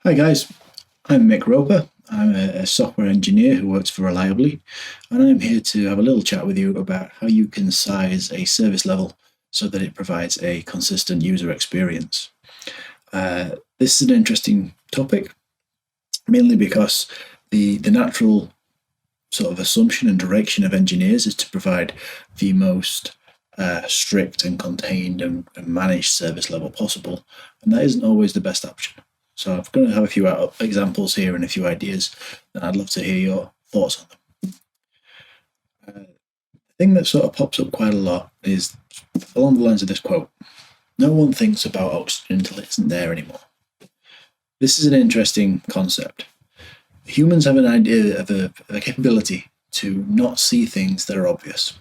Hi guys, I'm Mick Roper. I'm a software engineer who works for Reliably, and I'm here to have a little chat with you about how you can size a service level so that it provides a consistent user experience. This is an interesting topic, mainly because the natural sort of assumption and direction of engineers is to provide the most strict and contained and managed service level possible, and that isn't always the best option. So I'm going to have a few examples here and a few ideas, and I'd love to hear your thoughts on them. The thing that sort of pops up quite a lot is along the lines of this quote: "No one thinks about oxygen until it isn't there anymore." This is an interesting concept. Humans have an idea of a capability to not see things that are obvious.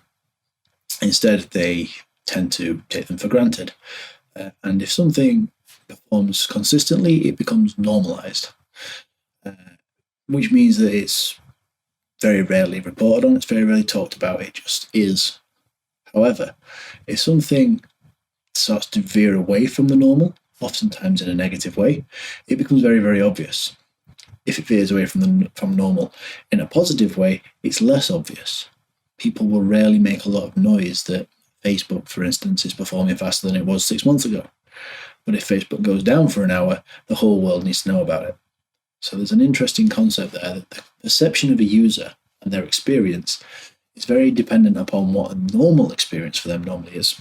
Instead, they tend to take them for granted. And if something performs consistently, it becomes normalized, which means that it's very rarely reported on, it's very rarely talked about, it just is. However, if something starts to veer away from the normal, oftentimes in a negative way, it becomes very, very obvious. If it veers away from normal in a positive way, it's less obvious. People will rarely make a lot of noise that Facebook, for instance, is performing faster than it was 6 months ago. But if Facebook goes down for an hour, the whole world needs to know about it. So there's an interesting concept there that the perception of a user and their experience is very dependent upon what a normal experience for them normally is.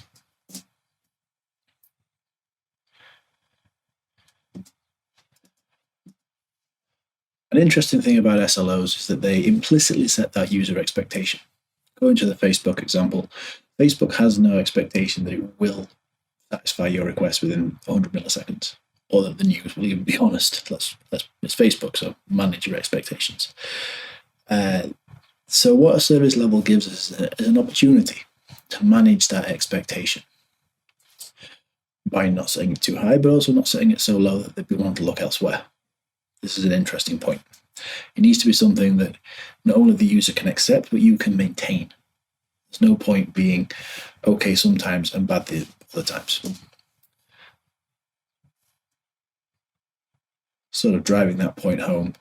An interesting thing about SLOs is that they implicitly set that user expectation. Going to the Facebook example, Facebook has no expectation that it will satisfy your request within 100 milliseconds, or that the news will even be honest. It's Facebook, so manage your expectations. So what a service level gives us is an opportunity to manage that expectation by not setting it too high, but also not setting it so low that they want to look elsewhere. This is an interesting point. It needs to be something that not only the user can accept, but you can maintain. There's no point being okay sometimes and bad the other times. Sort of driving that point home,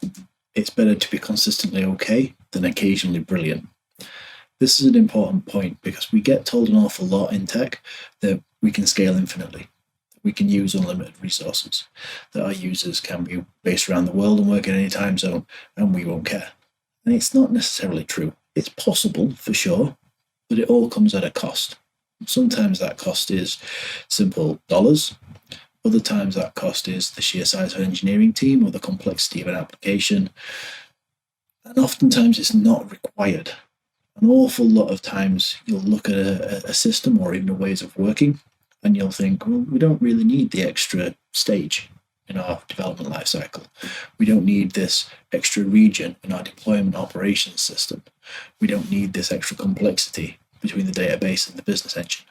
it's better to be consistently okay than occasionally brilliant. This is an important point because we get told an awful lot in tech that we can scale infinitely, that we can use unlimited resources, that our users can be based around the world and work in any time zone, and we won't care. And it's not necessarily true. It's possible, for sure, but it all comes at a cost. Sometimes that cost is simple dollars. Other times that cost is the sheer size of an engineering team or the complexity of an application. And oftentimes it's not required. An awful lot of times you'll look at a system or even ways of working and you'll think, well, we don't really need the extra stage in our development lifecycle. We don't need this extra region in our deployment operations system. We don't need this extra complexity between the database and the business engine.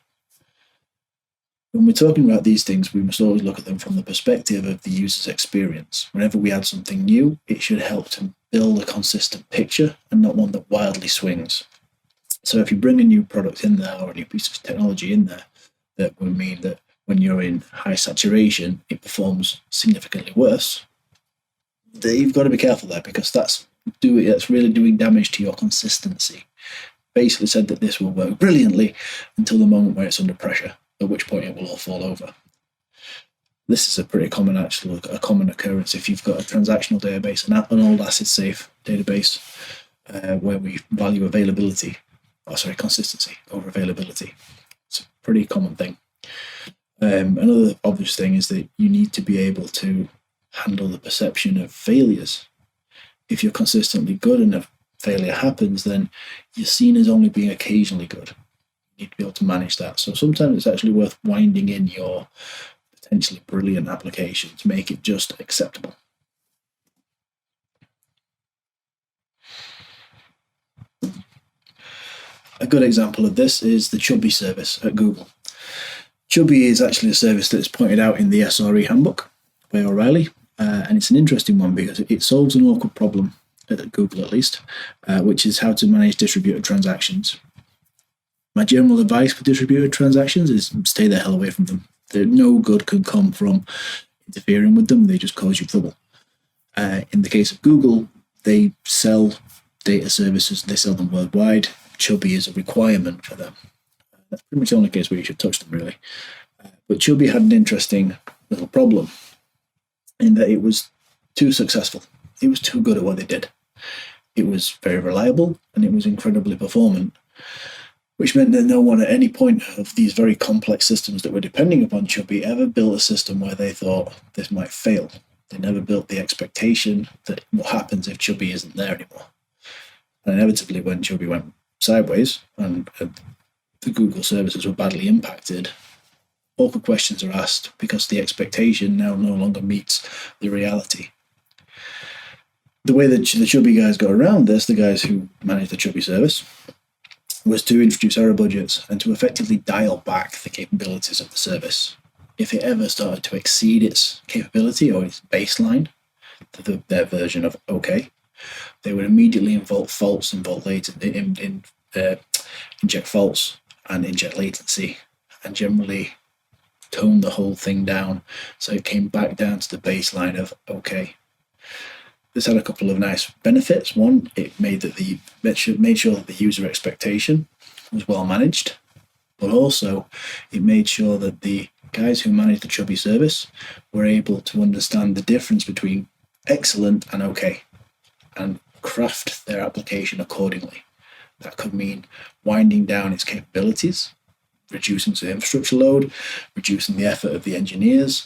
When we're talking about these things, we must always look at them from the perspective of the user's experience. Whenever we add something new, it should help to build a consistent picture and not one that wildly swings. So if you bring a new product in there or a new piece of technology in there, that would mean that when you're in high saturation, it performs significantly worse. You've got to be careful there because that's really doing damage to your consistency. Basically said that this will work brilliantly until the moment where it's under pressure, at which point it will all fall over. This is a pretty common occurrence if you've got a transactional database, an old ACID-safe database, where we value consistency over availability. It's a pretty common thing. Another obvious thing is that you need to be able to handle the perception of failures. If you're consistently good and a failure happens, then you're seen as only being occasionally good. You need to be able to manage that. So sometimes it's actually worth winding in your potentially brilliant application to make it just acceptable. A good example of this is the Chubby service at Google. Chubby is actually a service that's pointed out in the SRE handbook by O'Reilly, and it's an interesting one because it solves an awkward problem, at Google at least, which is how to manage distributed transactions. My general advice for distributed transactions is stay the hell away from them. No good can come from interfering with them, they just cause you trouble. In the case of Google, they sell data services, they sell them worldwide. Chubby is a requirement for them. That's pretty much the only case where you should touch them, really. But Chubby had an interesting little problem in that it was too successful. It was too good at what they did. It was very reliable and it was incredibly performant, which meant that no one at any point of these very complex systems that were depending upon Chubby ever built a system where they thought this might fail. They never built the expectation that what happens if Chubby isn't there anymore. And inevitably, when Chubby went sideways and the Google services were badly impacted, awkward questions are asked because the expectation now no longer meets the reality. The way that the Chubby guys got around this, the guys who managed the Chubby service, was to introduce error budgets and to effectively dial back the capabilities of the service. If it ever started to exceed its capability or its baseline, their version of OK, they would immediately inject faults and inject latency and generally tone the whole thing down so it came back down to the baseline of OK. This had a couple of nice benefits. One, it made sure that the user expectation was well managed, but also it made sure that the guys who managed the Chubby service were able to understand the difference between excellent and OK and craft their application accordingly. That could mean winding down its capabilities, reducing the infrastructure load, reducing the effort of the engineers,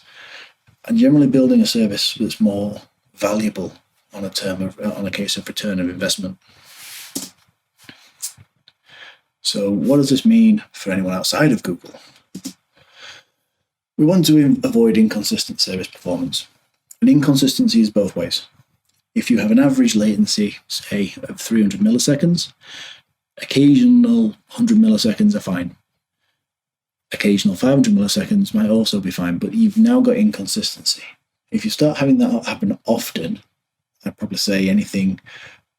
and generally building a service that's more valuable on a case of return of investment. So what does this mean for anyone outside of Google? We want to avoid inconsistent service performance. And inconsistency is both ways. If you have an average latency, say, of 300 milliseconds, occasional 100 milliseconds are fine. Occasional 500 milliseconds might also be fine, but you've now got inconsistency. If you start having that happen often, I'd probably say anything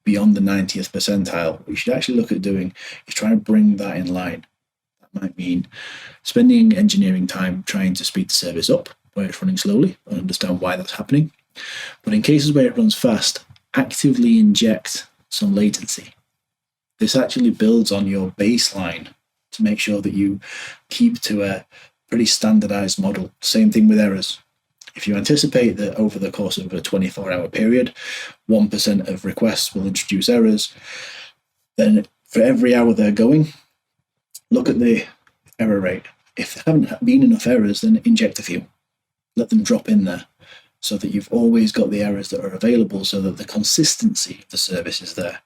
beyond the 90th percentile, what you should actually look at doing is trying to bring that in line. That might mean spending engineering time trying to speed the service up where it's running slowly and understand why that's happening. But in cases where it runs fast, actively inject some latency. This actually builds on your baseline to make sure that you keep to a pretty standardized model. Same thing with errors. If you anticipate that over the course of a 24-hour period, 1% of requests will introduce errors, then for every hour they're going, look at the error rate. If there haven't been enough errors, then inject a few. Let them drop in there so that you've always got the errors that are available so that the consistency of the service is there.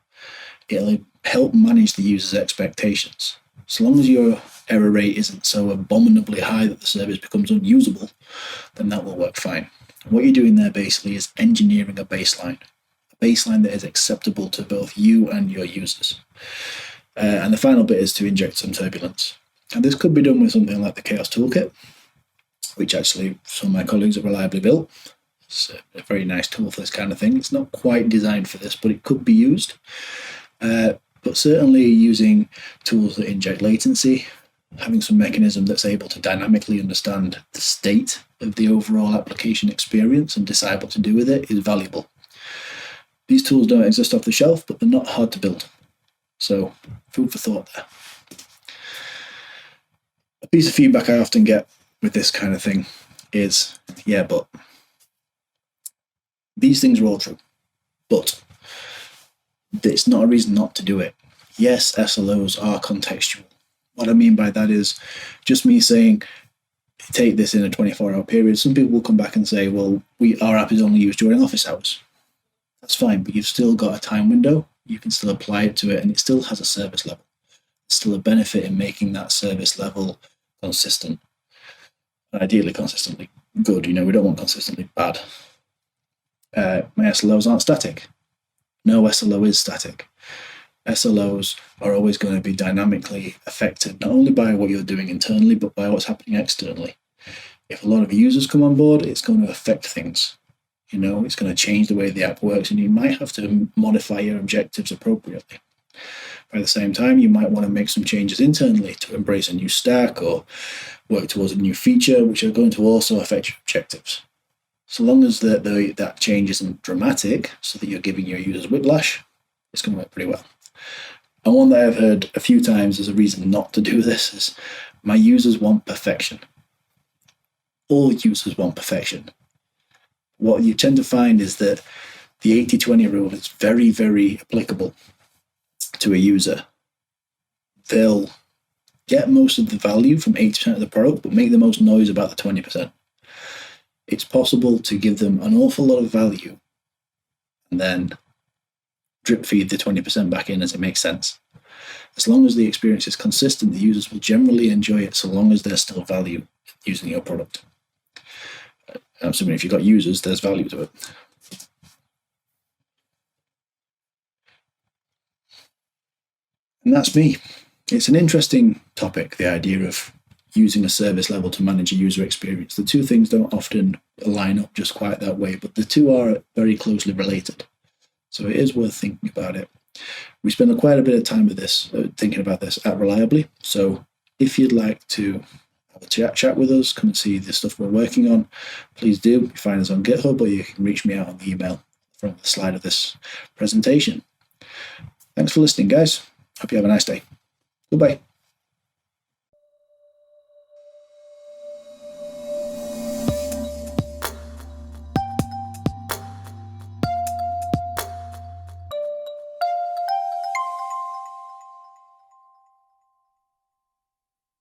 It'll help manage the user's expectations. So long as your error rate isn't so abominably high that the service becomes unusable, then that will work fine. What you're doing there basically is engineering a baseline that is acceptable to both you and your users. And the final bit is to inject some turbulence. And this could be done with something like the Chaos Toolkit, which actually some of my colleagues have reliably built. It's a very nice tool for this kind of thing. It's not quite designed for this, but it could be used. But certainly using tools that inject latency, having some mechanism that's able to dynamically understand the state of the overall application experience and decide what to do with it is valuable. These tools don't exist off the shelf, but they're not hard to build. So, food for thought there. A piece of feedback I often get with this kind of thing is, yeah, but these things are all true, but it's not a reason not to do it. Yes, SLOs are contextual. What I mean by that is just me saying, take this in a 24-hour period. Some people will come back and say, well, our app is only used during office hours. That's fine, but you've still got a time window. You can still apply it to it, and it still has a service level. There's still a benefit in making that service level consistent. Ideally consistently good. We don't want consistently bad. My SLOs aren't static. No SLO is static. SLOs are always going to be dynamically affected, not only by what you're doing internally, but by what's happening externally. If a lot of users come on board, it's going to affect things. It's going to change the way the app works, and you might have to modify your objectives appropriately. By the same time, you might want to make some changes internally to embrace a new stack or work towards a new feature, which are going to also affect your objectives. So long as that change isn't dramatic, so that you're giving your users whiplash, it's going to work pretty well. And one that I've heard a few times as a reason not to do this is, my users want perfection. All users want perfection. What you tend to find is that the 80-20 rule is very, very applicable to a user. They'll get most of the value from 80% of the product, but make the most noise about the 20%. It's possible to give them an awful lot of value and then drip feed the 20% back in as it makes sense. As long as the experience is consistent, the users will generally enjoy it, so long as there's still value using your product. I'm assuming if you've got users, there's value to it. And that's me. It's an interesting topic, the idea of using a service level to manage a user experience. The two things don't often line up just quite that way, but the two are very closely related. So it is worth thinking about it. We spend quite a bit of time with this, thinking about this at Reliably. So if you'd like to have a chat with us, come and see the stuff we're working on, please do. You find us on GitHub, or you can reach me out on the email from the slide of this presentation. Thanks for listening, guys. Hope you have a nice day. Goodbye.